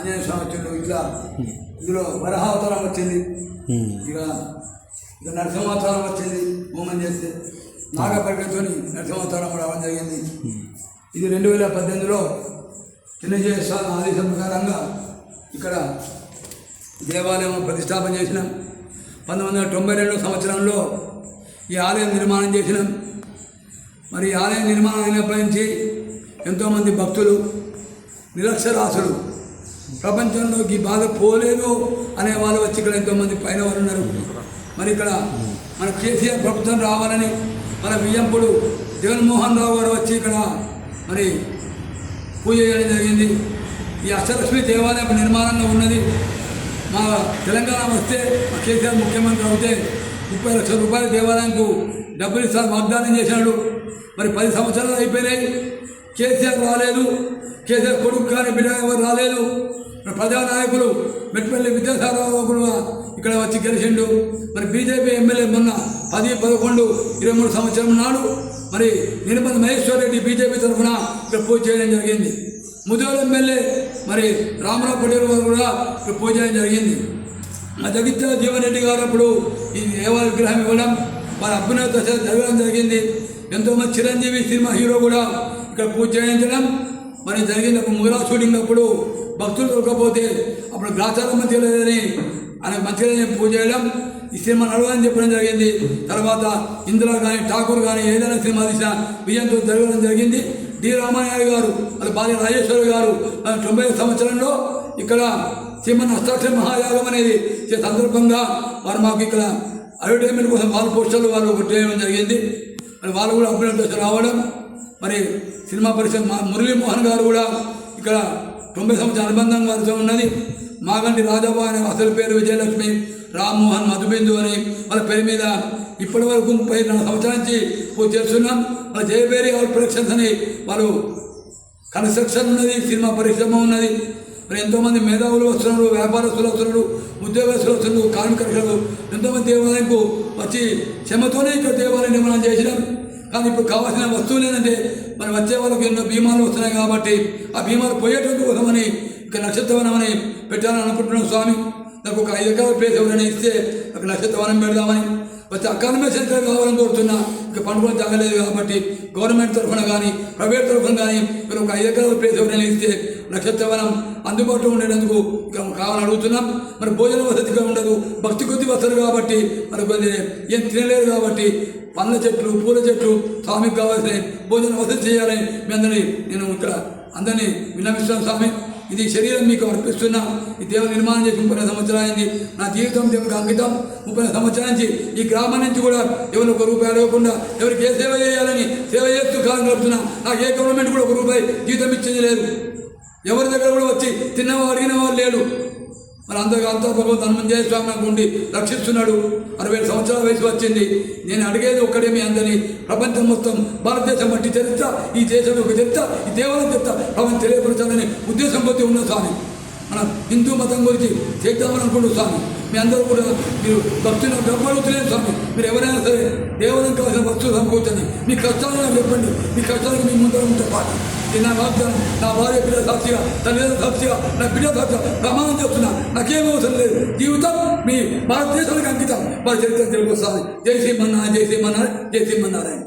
ఆంజనేయ స్వామి వచ్చిండు. ఇట్లా ఇందులో వరహావతారం వచ్చింది, ఇక నరసింహావతారం వచ్చింది. హోమం చేస్తే నాగపరికతో నరసింహావతారం కూడా అవ్వడం జరిగింది. ఇది 2018లో చిన్నజీవ స్వామి ఆదేశం ప్రకారంగా ఇక్కడ దేవాలయం ప్రతిష్టాపన చేసినాం. 1992 సంవత్సరంలో ఈ ఆలయం నిర్మాణం చేసినాం. మరి ఈ ఆలయం నిర్మాణం అయినప్పటి నుంచి ఎంతోమంది భక్తులు నిరక్షరాసులు ప్రపంచంలోకి బాధ పోలేదు అనే వాళ్ళు వచ్చి ఇక్కడ ఎంతోమంది పైన వారు ఉన్నారు. మరి ఇక్కడ మన కేసీఆర్ ప్రభుత్వం రావాలని మన వియ్యంపుడు జగన్మోహన్ రావు గారు వచ్చి ఇక్కడ మరి పూజ చేయడం జరిగింది. ఈ అష్టలక్ష్మి దేవాలయం నిర్మాణంగా ఉన్నది. మా తెలంగాణ వస్తే మా కేసీఆర్ ముఖ్యమంత్రి అవుతే 30 లక్షల రూపాయల దేవాలయంకు డబ్బులు ఇస్తారు వాగ్దానం చేశాడు. మరి 10 సంవత్సరాలు అయిపోయినాయి, కేసీఆర్ రాలేదు. కేసీఆర్ కొడుకు కానీ బిడ్డ ఎవరు రాలేదు. ప్రజానాయకులు మెట్పల్లి విద్యాసాగరరావు కూడా ఇక్కడ వచ్చి గెలిచిండు. మరి బీజేపీ ఎమ్మెల్యే మొన్న 10, 11, 23 సంవత్సరం నాడు మరి నిర్మల్ మహేశ్వర్ రెడ్డి బీజేపీ తరఫున ఇక్కడ పూజ చేయడం జరిగింది. ముదోల్ ఎమ్మెల్యే మరి రామరావు పటేల్ గారు కూడా ఇక్కడ పూజ చేయడం జరిగింది. మా జగిత్యాల జీవన్ రెడ్డి గారు అప్పుడు ఈ దేవాలయ విగ్రహం ఇవ్వడం వారి అభ్యున్నత దశ జరగడం జరిగింది. ఎంతోమంది చిరంజీవి సినిమా హీరో కూడా ఇక్కడ పూజ చేయించడం మరి జరిగింది. ముగరా షూటింగ్ అప్పుడు భక్తులు దొరకపోతే అప్పుడు గ్రాచారం మంచిగా లేదని ఆయన మంచిగా పూజ చేయడం, ఈ సినిమా నడవని చెప్పడం జరిగింది. తర్వాత ఇందిరా కానీ ఠాకూర్ కానీ ఏదైనా సినిమా తీసిన విజయంతో జరగడం జరిగింది. డి రామానాయుడు గారు వాళ్ళ భార్య రాజేశ్వరి గారు 90 సంవత్సరంలో ఇక్కడ శ్రీమన్ అష్టాక్షర మహాయాగం అనేది సందర్భంగా వారు మాకు ఇక్కడ అడ్వర్టైజ్మెంట్ కోసం వాళ్ళ పోస్టర్లు వాళ్ళు చేయడం జరిగింది. మరి వాళ్ళు కూడా అభ్యర్థి రావడం, మరి సినిమా పరిశ్రమ మురళీమోహన్ గారు కూడా ఇక్కడ 90 సంవత్సరాల అనుబంధం వారితో ఉన్నది. మాగంటి రాజాబా అనే అసలు పేరు విజయలక్ష్మి, రామ్మోహన్ మధుబిందు అని వాళ్ళ పేరు మీద ఇప్పటి వరకు 34 సంవత్సరాల నుంచి పూజ చేస్తున్నాం. వాళ్ళ జయబేరి ఆల్ ప్రొడక్షన్స్ అని వాళ్ళు కన్స్ట్రక్షన్ ఉన్నది, సినిమా పరిశ్రమ ఉన్నది. మరి ఎంతోమంది మేధావులు వస్తున్నారు, వ్యాపారస్తులు వస్తున్నారు, ఉద్యోగస్తులు వస్తున్నారు, కార్మికులు ఎంతోమంది దేవాలయంకు వచ్చి క్షమతోనే ఇక్కడ దేవాలయం నిర్మాణం చేసినాం. కానీ ఇప్పుడు కావాల్సిన వస్తువులు ఏంటంటే మరి వచ్చే వాళ్ళకి ఎన్నో బీమాలు వస్తున్నాయి కాబట్టి ఆ బీమాలు పోయేటట్టు కోసమని ఇక్కడ నక్షత్రవనం అని పెట్టాలని అనుకుంటున్నాం. స్వామి నాకు ఒక 5 ఎకరాల ప్లేస్ ఎవరైనా ఇస్తే అక్కడ నక్షత్రవనం పెడదామని వచ్చి అకాడమీ సెంటర్ కావాలని కోరుతున్నా. ఇక పండుగలు తగ్గలేదు కాబట్టి గవర్నమెంట్ తరఫున కానీ ప్రైవేట్ తరఫున కానీ ఇక్కడ ఒక 5 ఎకరాల ప్లేస్ ఎవరైనా ఇస్తే నక్షత్రవనం అందుబాటులో ఉండేందుకు ఇక్కడ కావాలని అడుగుతున్నాం. మరి భోజన వసతిగా ఉండదు, భక్తి కొద్ది వస్తారు కాబట్టి మరి కొన్ని ఏం తినలేదు కాబట్టి పండ్ల చెట్లు, పూల చెట్లు స్వామికి కావాల్సిన భోజన వసతి చేయాలని మీ అందరినీ నేను ఇక్కడ అందరినీ విన్నవిస్తున్నాను. స్వామి ఇది శరీరం మీకు అర్పిస్తున్నా. ఈ దేవ నిర్మాణం చేసి 30 సంవత్సరాలైంది. నా జీవితం దేవునికి అంకితం. 30 సంవత్సరాల నుంచి ఈ గ్రామం నుంచి కూడా ఎవరు 1 రూపాయి అడగకుండా ఎవరికి ఏ సేవ చేయాలని సేవ చేస్తూ కాలం గడుపుతున్నా. నాకు ఏ గవర్నమెంట్ కూడా 1 రూపాయి జీతం ఇచ్చేది లేదు. ఎవరి దగ్గర కూడా వచ్చి తిన్నవాడు అడిగినవాడు లేడు. మరి అంతా భగవంతు హనుమంజయ స్వామి నాకు ఉండి రక్షిస్తున్నాడు. 60 సంవత్సరాల వయసు వచ్చింది. నేను అడిగేది ఒక్కడే మీ అందరినీ, ప్రపంచం మొత్తం భారతదేశం బట్టి చరిత్ర, ఈ దేశం యొక్క చరిత్ర, ఈ దేవాలయం చరిత్ర ప్రపంచం తెలియపరచాలని ఉద్దేశం కొద్ది ఉన్న స్వామి. మన హిందూ మతం గురించి చేద్దామని అనుకుంటూ స్వామి మీ అందరూ కూడా మీరు భక్తులు డబ్బు అడుగుతలేదు స్వామి. మీరు ఎవరైనా సరే దేవాలయం కావాల్సిన వస్తువులు సమకూర్చండి. మీ కష్టాలు నాకు చెప్పండి. మీ కష్టాలకు మీ ముందర ఉంటే పాట నా వాగ్దానం, నా భార్య బిడ్డ సాక్షిగా, తల్లిదండ్రుల సాక్షిగా, నా బిడ్డ సాక్షిగా ప్రమాణం చేస్తున్నా. నాకేం అవసరం లేదు. జీవితం మీ భారతదేశానికి అంకితం. వారి చరిత్ర తెలుగు వస్తుంది. జై శ్రీమన్నారాయణ, జై శ్రీమన్నారాయణ, జై శ్రీమన్నారాయణ.